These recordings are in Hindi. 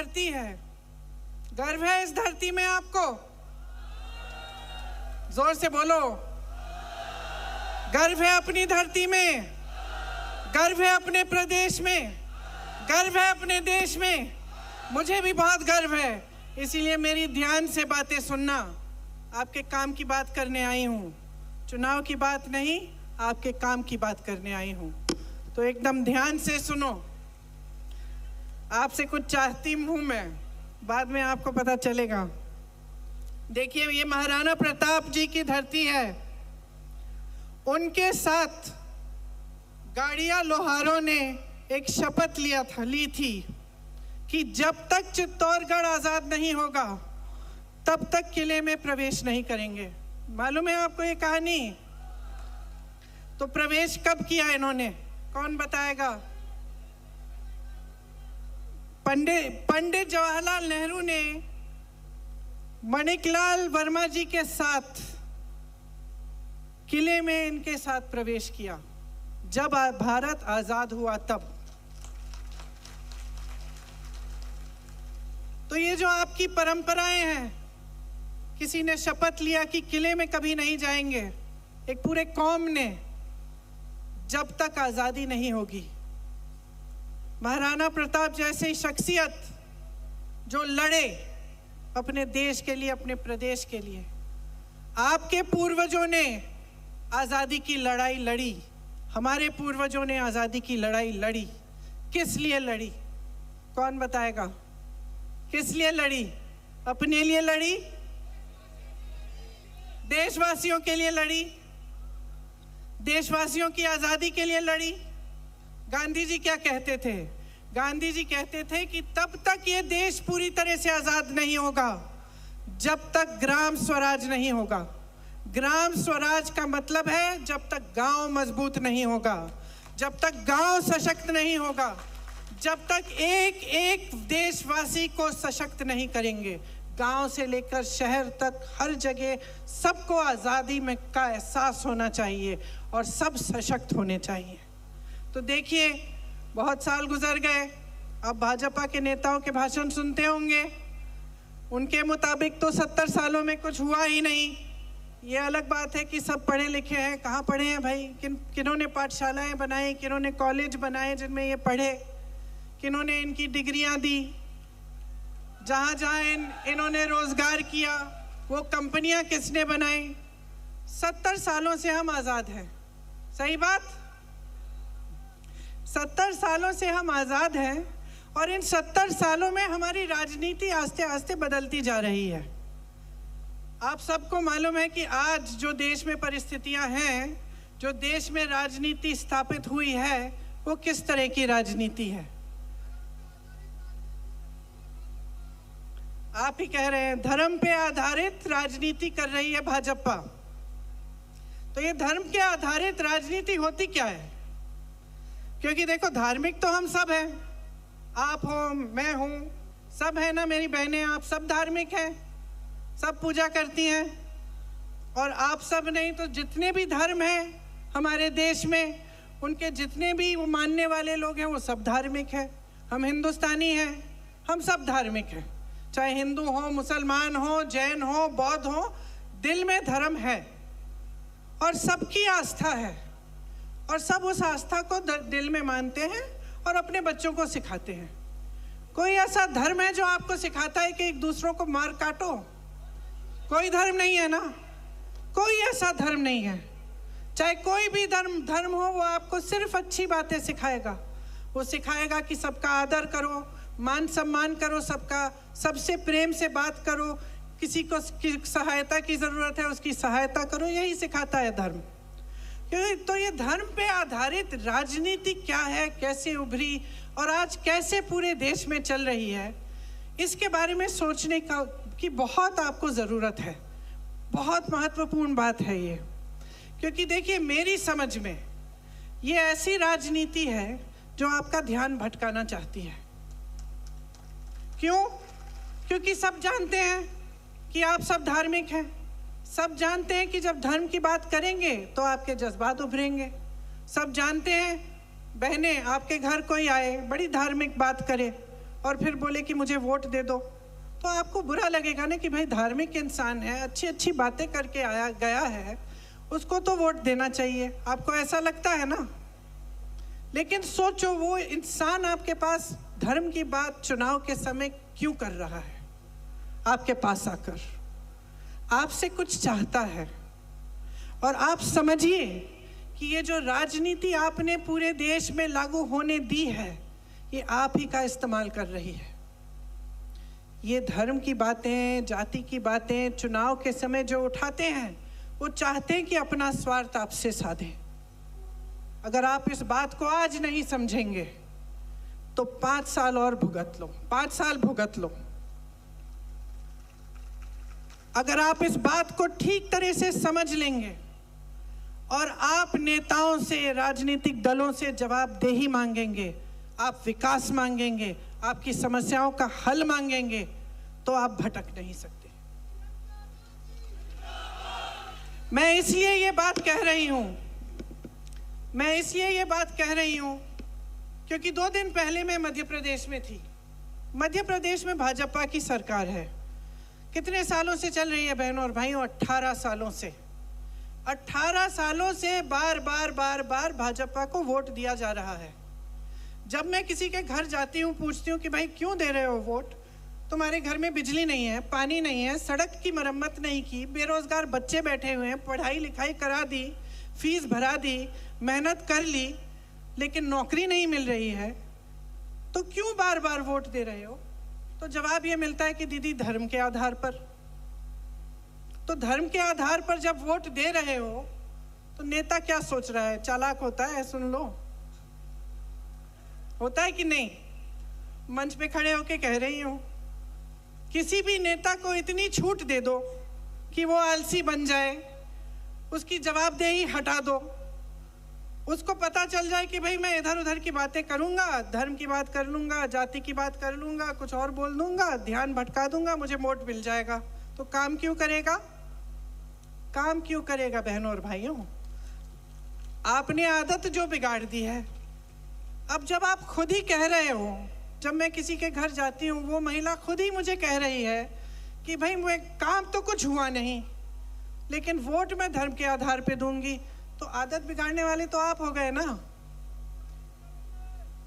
धरती है। गर्व है इस धरती में आपको? जोर से बोलो। गर्व है अपनी धरती में, गर्व है अपने प्रदेश में, गर्व है अपने देश में। मुझे भी बहुत गर्व है, इसीलिए मेरी ध्यान से बातें सुनना। आपके काम की बात करने आई हूँ, चुनाव की बात नहीं, आपके काम की बात करने आई हूँ। तो एकदम ध्यान से सुनो। आपसे कुछ चाहती हूँ मैं, बाद में आपको पता चलेगा। देखिए, ये महाराणा प्रताप जी की धरती है। उनके साथ गाड़िया लोहारों ने एक शपथ ली थी कि जब तक चित्तौड़गढ़ आजाद नहीं होगा तब तक किले में प्रवेश नहीं करेंगे। मालूम है आपको ये कहानी? तो प्रवेश कब किया इन्होंने, कौन बताएगा? पंडित जवाहरलाल नेहरू ने माणिकलाल वर्मा जी के साथ किले में इनके साथ प्रवेश किया जब भारत आजाद हुआ तब। तो ये जो आपकी परंपराएं हैं, किसी ने शपथ लिया कि किले में कभी नहीं जाएंगे, एक पूरे कौम ने, जब तक आजादी नहीं होगी। महाराणा प्रताप जैसी शख्सियत जो लड़े अपने देश के लिए, अपने प्रदेश के लिए। आपके पूर्वजों ने आजादी की लड़ाई लड़ी, हमारे पूर्वजों ने आजादी की लड़ाई लड़ी। किस लिए लड़ी, कौन बताएगा? किस लिए लड़ी? अपने लिए लड़ी, देशवासियों के लिए लड़ी, देशवासियों की आजादी के लिए लड़ी। गांधी जी क्या कहते थे? गांधी जी कहते थे कि तब तक ये देश पूरी तरह से आजाद नहीं होगा जब तक ग्राम स्वराज नहीं होगा। ग्राम स्वराज का मतलब है जब तक गांव मजबूत नहीं होगा, जब तक गांव सशक्त नहीं होगा, जब तक एक एक देशवासी को सशक्त नहीं करेंगे। गांव से लेकर शहर तक हर जगह सबको आज़ादी में का एहसास होना चाहिए और सब सशक्त होने चाहिए। तो देखिए, बहुत साल गुजर गए, अब भाजपा के नेताओं के भाषण सुनते होंगे, उनके मुताबिक तो 70 सालों में कुछ हुआ ही नहीं। ये अलग बात है कि सब पढ़े लिखे हैं, कहाँ पढ़े हैं भाई? किन्होंने पाठशालाएं बनाई, किन्होंने कॉलेज बनाए जिनमें ये पढ़े, किन्होंने इनकी डिग्रियां दी, जहाँ जहाँ इन्होंने रोजगार किया, वो कंपनियां किसने बनाई? 70 सालों से हम आज़ाद हैं, सही बात? 70 सालों से हम आज़ाद हैं और इन 70 सालों में हमारी राजनीति आस्ते आस्ते बदलती जा रही है। आप सबको मालूम है कि आज जो देश में परिस्थितियां हैं, जो देश में राजनीति स्थापित हुई है, वो किस तरह की राजनीति है? आप ही कह रहे हैं, धर्म पे आधारित राजनीति कर रही है भाजपा। तो ये धर्म के आधारित राजनीति होती क्या है? क्योंकि देखो, धार्मिक तो हम सब हैं, आप हो, मैं हूँ, सब है ना, मेरी बहनें, आप सब धार्मिक हैं, सब पूजा करती हैं। और आप सब नहीं तो जितने भी धर्म हैं हमारे देश में, उनके जितने भी वो मानने वाले लोग हैं, वो सब धार्मिक हैं। हम हिंदुस्तानी हैं, हम सब धार्मिक हैं, चाहे हिंदू हो, मुसलमान हो, जैन हो, बौद्ध हो, दिल में धर्म है और सबकी आस्था है और सब उस आस्था को दिल में मानते हैं और अपने बच्चों को सिखाते हैं। कोई ऐसा धर्म है जो आपको सिखाता है कि एक दूसरों को मार काटो? कोई धर्म नहीं है ना, कोई ऐसा धर्म नहीं है। चाहे कोई भी धर्म हो, वो आपको सिर्फ अच्छी बातें सिखाएगा। वो सिखाएगा कि सबका आदर करो, मान सम्मान करो, सबका, सबसे प्रेम से बात करो, किसी को सहायता की ज़रूरत है उसकी सहायता करो, यही सिखाता है धर्म। तो ये धर्म पे आधारित राजनीति क्या है, कैसे उभरी और आज कैसे पूरे देश में चल रही है, इसके बारे में सोचने की बहुत आपको ज़रूरत है। बहुत महत्वपूर्ण बात है ये, क्योंकि देखिए, मेरी समझ में ये ऐसी राजनीति है जो आपका ध्यान भटकाना चाहती है। क्यों? क्योंकि सब जानते हैं कि आप सब धार्मिक हैं, सब जानते हैं कि जब धर्म की बात करेंगे तो आपके जज्बात उभरेंगे। सब जानते हैं, बहनें, आपके घर कोई आए, बड़ी धार्मिक बात करे, और फिर बोले कि मुझे वोट दे दो, तो आपको बुरा लगेगा ना कि भाई धार्मिक इंसान है, अच्छी अच्छी बातें करके आया गया है, उसको तो वोट देना चाहिए। आपको ऐसा लगता है ना? लेकिन सोचो, वो इंसान आपके पास धर्म की बात चुनाव के समय क्यों कर रहा है? आपके पास आकर आपसे कुछ चाहता है। और आप समझिए कि ये जो राजनीति आपने पूरे देश में लागू होने दी है, ये आप ही का इस्तेमाल कर रही है। ये धर्म की बातें, जाति की बातें चुनाव के समय जो उठाते हैं, वो चाहते हैं कि अपना स्वार्थ आपसे साधें। अगर आप इस बात को आज नहीं समझेंगे तो 5 साल और भुगत लो, 5 साल भुगत लो। अगर आप इस बात को ठीक तरह से समझ लेंगे और आप नेताओं से, राजनीतिक दलों से जवाबदेही मांगेंगे, आप विकास मांगेंगे, आपकी समस्याओं का हल मांगेंगे, तो आप भटक नहीं सकते। मैं इसलिए ये बात कह रही हूं क्योंकि 2 दिन पहले मैं मध्य प्रदेश में थी। मध्य प्रदेश में भाजपा की सरकार है। कितने सालों से चल रही है बहनों और भाइयों? 18 सालों से। 18 सालों से बार बार भाजपा को वोट दिया जा रहा है। जब मैं किसी के घर जाती हूँ, पूछती हूँ कि भाई क्यों दे रहे हो वोट? तुम्हारे घर में बिजली नहीं है, पानी नहीं है, सड़क की मरम्मत नहीं की, बेरोजगार बच्चे बैठे हुए हैं, पढ़ाई लिखाई करा दी, फीस भरा दी, मेहनत कर ली, लेकिन नौकरी नहीं मिल रही है, तो क्यों बार बार वोट दे रहे हो? तो जवाब ये मिलता है कि दीदी धर्म के आधार पर। तो धर्म के आधार पर जब वोट दे रहे हो तो नेता क्या सोच रहा है? चालाक होता है, सुन लो, होता है कि नहीं? मंच पे खड़े होके कह रही हूं, किसी भी नेता को इतनी छूट दे दो कि वो आलसी बन जाए, उसकी जवाबदेही हटा दो, उसको पता चल जाए कि भाई मैं इधर उधर की बातें करूंगा, धर्म की बात कर लूंगा, जाति की बात कर लूंगा, कुछ और बोल दूंगा, ध्यान भटका दूंगा, मुझे वोट मिल जाएगा, तो काम क्यों करेगा? काम क्यों करेगा बहनों और भाइयों? आपने आदत जो बिगाड़ दी है। अब जब आप खुद ही कह रहे हो, जब मैं किसी के घर जाती हूँ, वो महिला खुद ही मुझे कह रही है कि भाई मैं काम तो कुछ हुआ नहीं, लेकिन वोट मैं धर्म के आधार पे दूंगी, तो आदत बिगाड़ने वाले तो आप हो गए ना।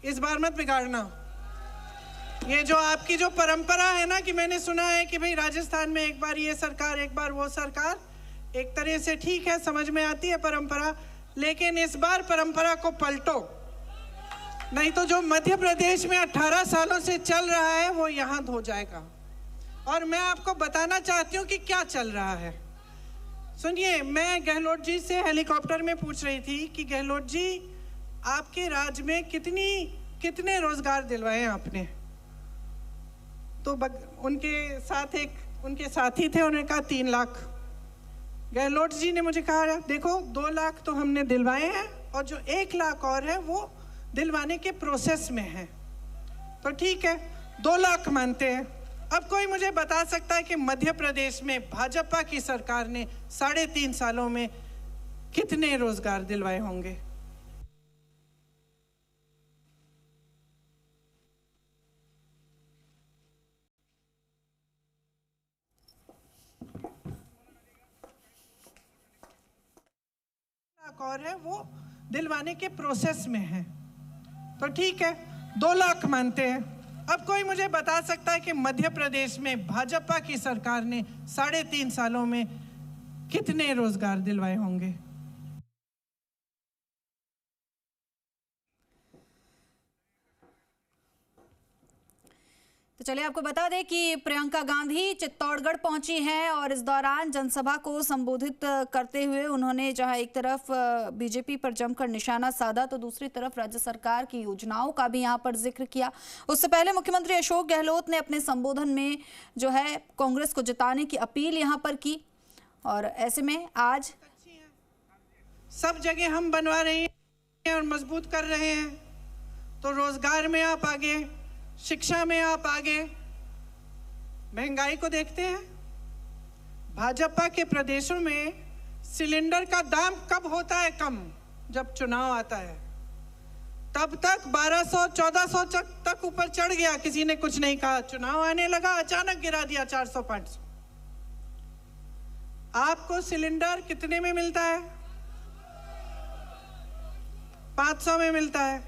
इस बार मत बिगाड़ना। ये जो आपकी जो परंपरा है ना, कि मैंने सुना है कि भाई राजस्थान में एक बार ये सरकार, एक बार वो सरकार, एक तरह से ठीक है, समझ में आती है परंपरा, लेकिन इस बार परंपरा को पलटो, नहीं तो जो मध्य प्रदेश में 18 सालों से चल रहा है वो यहां हो जाएगा। और मैं आपको बताना चाहती हूं कि क्या चल रहा है। सुनिए, मैं गहलोत जी से हेलीकॉप्टर में पूछ रही थी कि गहलोत जी, आपके राज्य में कितने रोजगार दिलवाए आपने? तो उनके साथी थे, उन्होंने कहा 3 लाख। गहलोत जी ने मुझे कहा, देखो 2 लाख तो हमने दिलवाए हैं और जो 1 लाख और है वो दिलवाने के प्रोसेस में है। तो ठीक है, 2 लाख मानते हैं। अब कोई मुझे बता सकता है कि मध्य प्रदेश में भाजपा की सरकार ने 3.5 सालों में कितने रोजगार दिलवाए होंगे? और है वो दिलवाने के प्रोसेस में है। तो ठीक है, 2 लाख मानते हैं। अब कोई मुझे बता सकता है कि मध्य प्रदेश में भाजपा की सरकार ने 3.5 सालों में कितने रोजगार दिलवाए होंगे? तो चलिए आपको बता दें कि प्रियंका गांधी चित्तौड़गढ़ पहुंची हैं और इस दौरान जनसभा को संबोधित करते हुए उन्होंने जहां एक तरफ बीजेपी पर जमकर निशाना साधा, तो दूसरी तरफ राज्य सरकार की योजनाओं का भी यहां पर जिक्र किया। उससे पहले मुख्यमंत्री अशोक गहलोत ने अपने संबोधन में जो है कांग्रेस को जिताने की अपील यहां पर की। और ऐसे में आज सब जगह हम बनवा रहे हैं और मजबूत कर रहे हैं, तो रोजगार में आप आगे, शिक्षा में आप आगे, महंगाई को देखते हैं। भाजपा के प्रदेशों में सिलेंडर का दाम कब होता है कम? जब चुनाव आता है, तब तक 1200-1400 तक ऊपर चढ़ गया, किसी ने कुछ नहीं कहा। चुनाव आने लगा, अचानक गिरा दिया 400-500। आपको सिलेंडर कितने में मिलता है? 500 में मिलता है।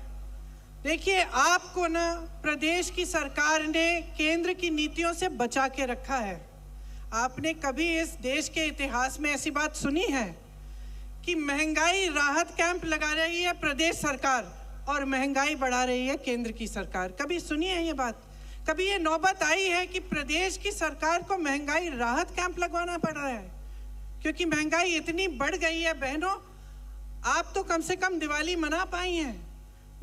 देखिए, आपको ना प्रदेश की सरकार ने केंद्र की नीतियों से बचा के रखा है। आपने कभी इस देश के इतिहास में ऐसी बात सुनी है कि महंगाई राहत कैंप लगा रही है प्रदेश सरकार और महंगाई बढ़ा रही है केंद्र की सरकार? कभी सुनी है ये बात? कभी ये नौबत आई है कि प्रदेश की सरकार को महंगाई राहत कैंप लगवाना पड़ रहा है? क्योंकि महंगाई इतनी बढ़ गई है। बहनों, आप तो कम से कम दिवाली मना पाई हैं।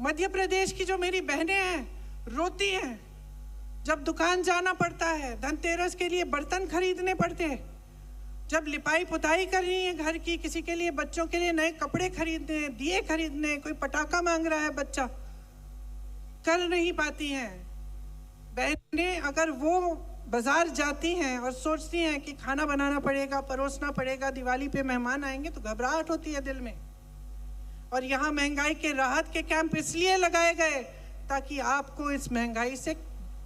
मध्य प्रदेश की जो मेरी बहनें हैं रोती हैं जब दुकान जाना पड़ता है, धनतेरस के लिए बर्तन खरीदने पड़ते हैं, जब लिपाई पुताई करनी है घर की, किसी के लिए बच्चों के लिए नए कपड़े खरीदने, दिए खरीदने, कोई पटाखा मांग रहा है बच्चा, कर नहीं पाती हैं। बहनें अगर वो बाजार जाती हैं और सोचती हैं कि खाना बनाना पड़ेगा, परोसना पड़ेगा, दिवाली पे मेहमान आएंगे, तो घबराहट होती है दिल में। और यहाँ महंगाई के राहत के कैंप इसलिए लगाए गए ताकि आपको इस महंगाई से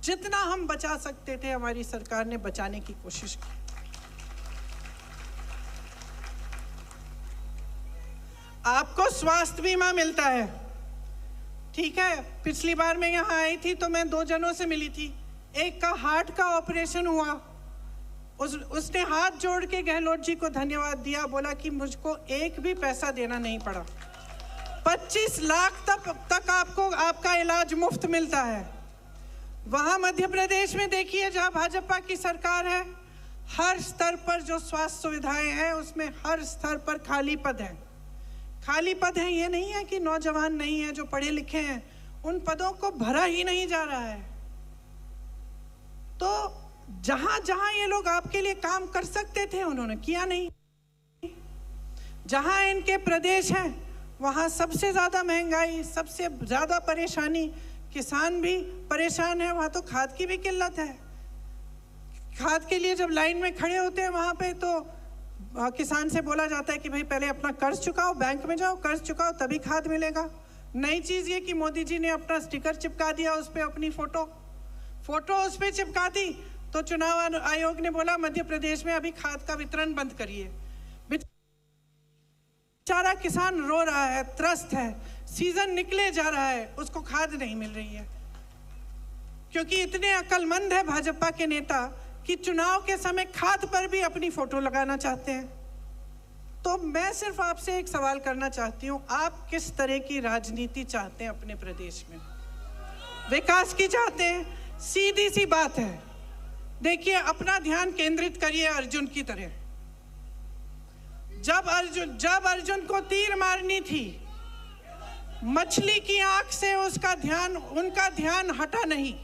जितना हम बचा सकते थे, हमारी सरकार ने बचाने की कोशिश की। आपको स्वास्थ्य बीमा मिलता है, ठीक है। पिछली बार मैं यहाँ आई थी तो मैं 2 जनों से मिली थी। एक का हार्ट का ऑपरेशन हुआ, उसने हाथ जोड़ के गहलोत जी को धन्यवाद दिया, बोला कि मुझको एक भी पैसा देना नहीं पड़ा। 25 लाख तक आपको आपका इलाज मुफ्त मिलता है। वहां मध्य प्रदेश में देखिए, जहां भाजपा की सरकार है, हर स्तर पर जो स्वास्थ्य सुविधाएं हैं उसमें हर स्तर पर खाली पद हैं। खाली पद हैं, ये नहीं है कि नौजवान नहीं है जो पढ़े लिखे हैं, उन पदों को भरा ही नहीं जा रहा है। तो जहां जहां ये लोग आपके लिए काम कर सकते थे उन्होंने किया नहीं। जहां इनके प्रदेश हैं वहां सबसे ज्यादा महंगाई, सबसे ज्यादा परेशानी, किसान भी परेशान है। वहां तो खाद की भी किल्लत है। खाद के लिए जब लाइन में खड़े होते हैं वहां पे तो किसान से बोला जाता है कि भाई पहले अपना कर्ज चुकाओ, बैंक में जाओ, कर्ज चुकाओ तभी खाद मिलेगा। नई चीज ये कि मोदी जी ने अपना स्टिकर चिपका दिया, उस पर अपनी फोटो उस पर चिपका दी, तो चुनाव आयोग ने बोला मध्य प्रदेश में अभी खाद का वितरण बंद करिए। बेचारा किसान रो रहा है, त्रस्त है, सीजन निकले जा रहा है, उसको खाद नहीं मिल रही है। क्योंकि इतने अक्लमंद है भाजपा के नेता कि चुनाव के समय खाद पर भी अपनी फोटो लगाना चाहते हैं। तो मैं सिर्फ आपसे एक सवाल करना चाहती हूं, आप किस तरह की राजनीति चाहते हैं अपने प्रदेश में? विकास की चाहते हैं? सीधी सी बात है, देखिए अपना ध्यान केंद्रित करिए अर्जुन की तरह। जब अर्जुन को तीर मारनी थी, मछली की आंख से उनका ध्यान हटा नहीं।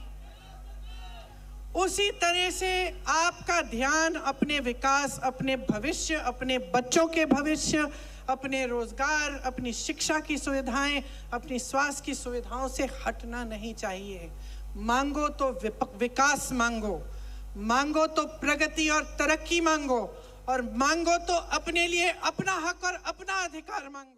उसी तरह से आपका ध्यान अपने विकास, अपने भविष्य, अपने बच्चों के भविष्य, अपने रोजगार, अपनी शिक्षा की सुविधाएं, अपनी स्वास्थ्य की सुविधाओं से हटना नहीं चाहिए। मांगो तो विकास मांगो तो प्रगति और तरक्की मांगो, और मांगो तो अपने लिए अपना हक और अपना अधिकार मांगो।